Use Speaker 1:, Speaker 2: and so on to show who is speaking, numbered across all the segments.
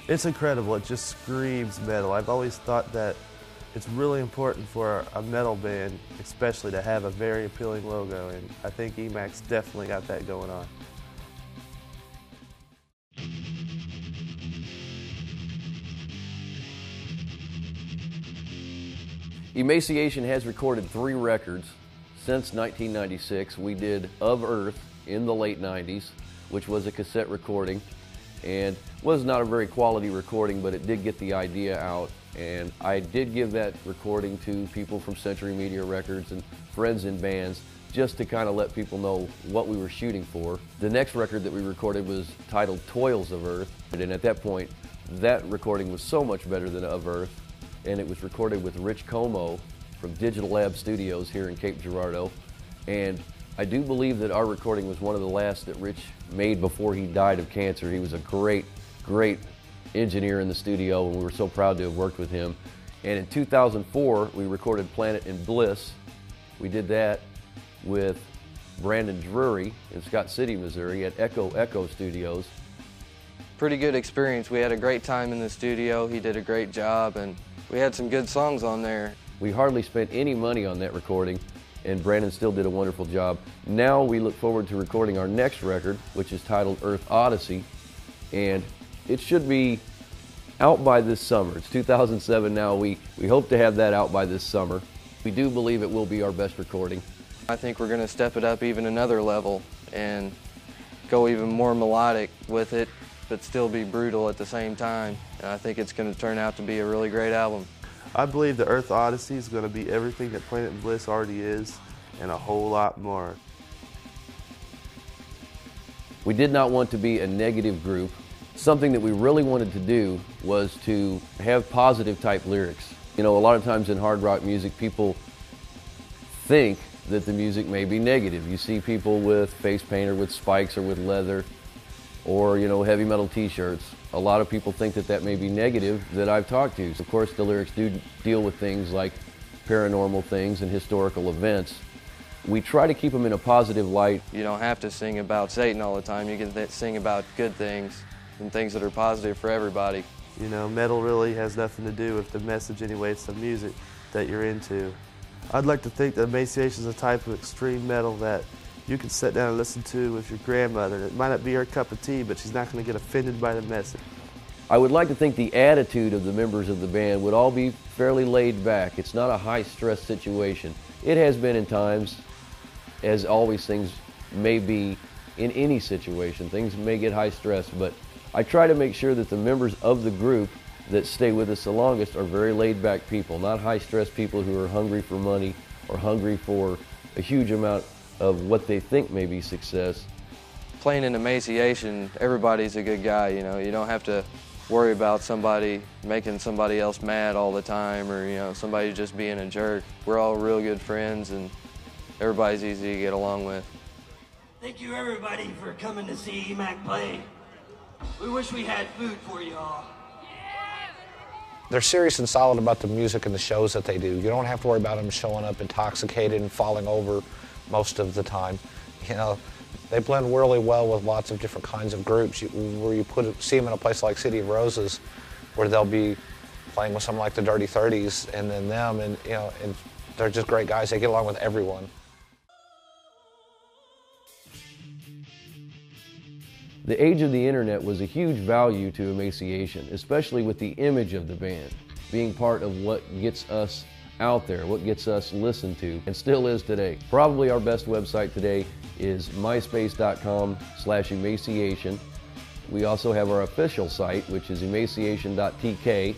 Speaker 1: It's incredible. It just screams metal. I've always thought that it's really important for a metal band, especially to have a very appealing logo, and I think Emacs definitely got that going on.
Speaker 2: Emaciation has recorded 3 records since 1996. We did Of Earth in the late 90s, which was a cassette recording, and was not a very quality recording, but it did get the idea out. And I did give that recording to people from Century Media Records and friends in bands, just to kind of let people know what we were shooting for. The next record that we recorded was titled Toils of Earth, and at that point, that recording was so much better than Of Earth, and it was recorded with Rich Como from Digital Lab Studios here in Cape Girardeau. And I do believe that our recording was one of the last that Rich made before he died of cancer. He was a great, great engineer in the studio, and we were so proud to have worked with him. And in 2004, we recorded Planet in Bliss. We did that with Brandon Drury in Scott City, Missouri at Echo Studios.
Speaker 3: Pretty good experience. We had a great time in the studio. He did a great job, and we had some good songs on there.
Speaker 2: We hardly spent any money on that recording, and Brandon still did a wonderful job. Now we look forward to recording our next record, which is titled Earth Odyssey, and it should be out by this summer. It's 2007 now. We hope to have that out by this summer. We do believe it will be our best recording.
Speaker 3: I think we're going to step it up even another level and go even more melodic with it, but still be brutal at the same time. And I think it's going to turn out to be a really great album.
Speaker 1: I believe the Earth Odyssey is going to be everything that Planet in Bliss already is, and a whole lot more.
Speaker 2: We did not want to be a negative group. Something that we really wanted to do was to have positive type lyrics. You know, a lot of times in hard rock music, people think that the music may be negative. You see people with face paint or with spikes or with leather, or, you know, heavy metal t-shirts. A lot of people think that that may be negative that I've talked to. Of course, the lyrics do deal with things like paranormal things and historical events. We try to keep them in a positive light.
Speaker 3: You don't have to sing about Satan all the time. You can sing about good things and things that are positive for everybody.
Speaker 1: You know, metal really has nothing to do with the message anyway. It's the music that you're into. I'd like to think that Emaciation is a type of extreme metal that you can sit down and listen to with your grandmother. It might not be her cup of tea, but she's not going to get offended by the message.
Speaker 2: I would like to think the attitude of the members of the band would all be fairly laid back. It's not a high-stress situation. It has been in times, as always things may be in any situation. Things may get high-stress, but I try to make sure that the members of the group that stay with us the longest are very laid-back people, not high-stress people who are hungry for money or hungry for a huge amount of what they think may be success.
Speaker 3: Playing in Emaciation, everybody's a good guy, you know. You don't have to worry about somebody making somebody else mad all the time, or, you know, somebody just being a jerk. We're all real good friends, and everybody's easy to get along with.
Speaker 4: Thank you, everybody, for coming to see Emac play. We wish we had food for you all.
Speaker 5: They're serious and solid about the music and the shows that they do. You don't have to worry about them showing up intoxicated and falling over most of the time. You know, they blend really well with lots of different kinds of groups. Where you see them in a place like City of Roses, where they'll be playing with someone like the Dirty 30s, and then them, and you know, and they're just great guys. They get along with everyone.
Speaker 2: The age of the internet was a huge value to Emaciation, especially with the image of the band, being part of what gets us out there, what gets us listened to, and still is today. Probably our best website today is myspace.com/emaciation. We also have our official site, which is emaciation.tk,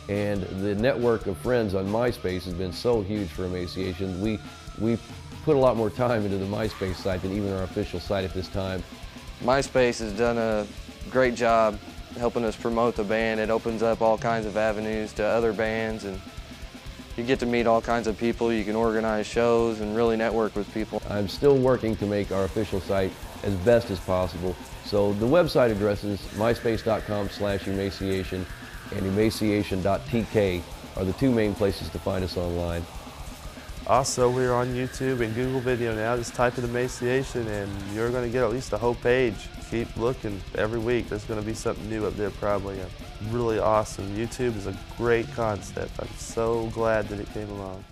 Speaker 2: and the network of friends on MySpace has been so huge for Emaciation. We put a lot more time into the MySpace site than even our official site at this time.
Speaker 3: MySpace has done a great job helping us promote the band. It opens up all kinds of avenues to other bands, and you get to meet all kinds of people. You can organize shows and really network with people.
Speaker 2: I'm still working to make our official site as best as possible. So the website address is myspace.com/emaciation and emaciation.tk are the two main places to find us online.
Speaker 1: Also, we're on YouTube and Google Video now. Just type in Emaciation and you're going to get at least the whole page. keep looking. Every week there's going to be something new up there probably. Really awesome. YouTube is a great concept. I'm so glad that it came along.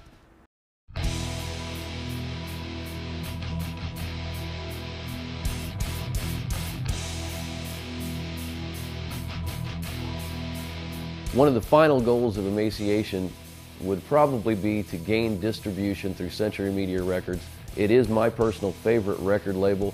Speaker 2: One of the final goals of Emaciation would probably be to gain distribution through Century Media Records. It is my personal favorite record label.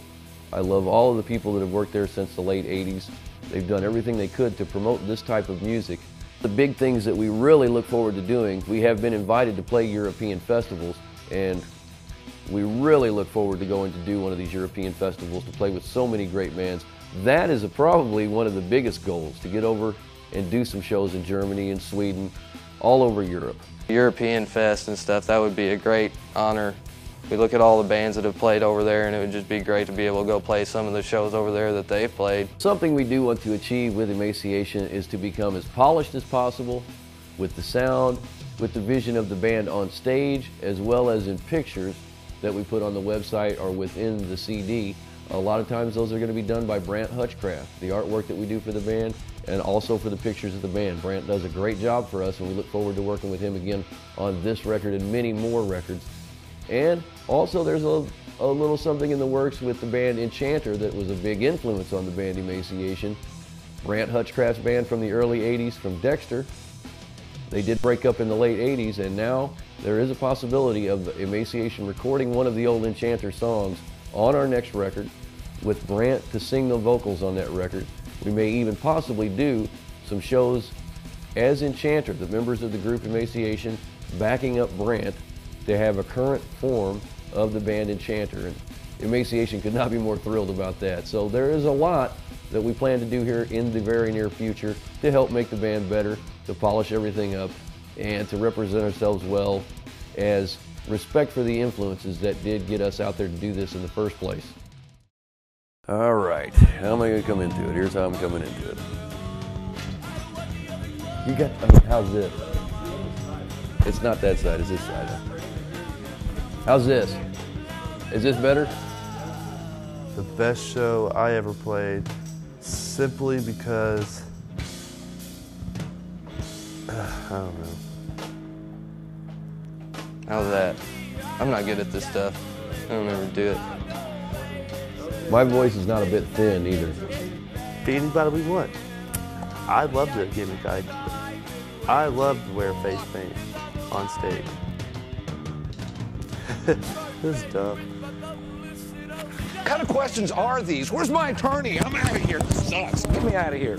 Speaker 2: I love all of the people that have worked there since the late 80s. They've done everything they could to promote this type of music. The big things that we really look forward to doing, we have been invited to play European festivals, and we really look forward to going to do one of these European festivals to play with so many great bands. That is probably one of the biggest goals, to get over and do some shows in Germany and Sweden, all over Europe.
Speaker 3: European Fest and stuff, that would be a great honor. We look at all the bands that have played over there, and it would just be great to be able to go play some of the shows over there that they've played.
Speaker 2: Something we do want to achieve with Emaciation is to become as polished as possible with the sound, with the vision of the band on stage, as well as in pictures that we put on the website or within the CD. A lot of times those are going to be done by Brant Hutchcraft, the artwork that we do for the band, and also for the pictures of the band. Brant does a great job for us, and we look forward to working with him again on this record and many more records. And also there's a little something in the works with the band Enchanter that was a big influence on the band Emaciation. Brant Hutchcraft's band from the early 80s from Dexter. They did break up in the late 80s, and now there is a possibility of Emaciation recording one of the old Enchanter songs on our next record with Brant to sing the vocals on that record. We may even possibly do some shows as Enchanter, the members of the group Emaciation, backing up Brant to have a current form of the band Enchanter. And Emaciation could not be more thrilled about that. So there is a lot that we plan to do here in the very near future to help make the band better, to polish everything up, and to represent ourselves well as respect for the influences that did get us out there to do this in the first place. All right, how am I going to come into it? Here's how I'm coming into it. You got, how's this? It's not that side, it's this side. How's this? Is this better?
Speaker 1: The best show I ever played, simply because, I don't know.
Speaker 3: How's that? I'm not good at this stuff. I don't ever do it.
Speaker 2: My voice is not a bit thin either.
Speaker 1: Be anybody we want. I love the gimmick. I love to wear face paint on stage. This is dumb.
Speaker 5: What kind of questions are these? Where's my attorney? I'm out of here. This sucks. Get me out of here.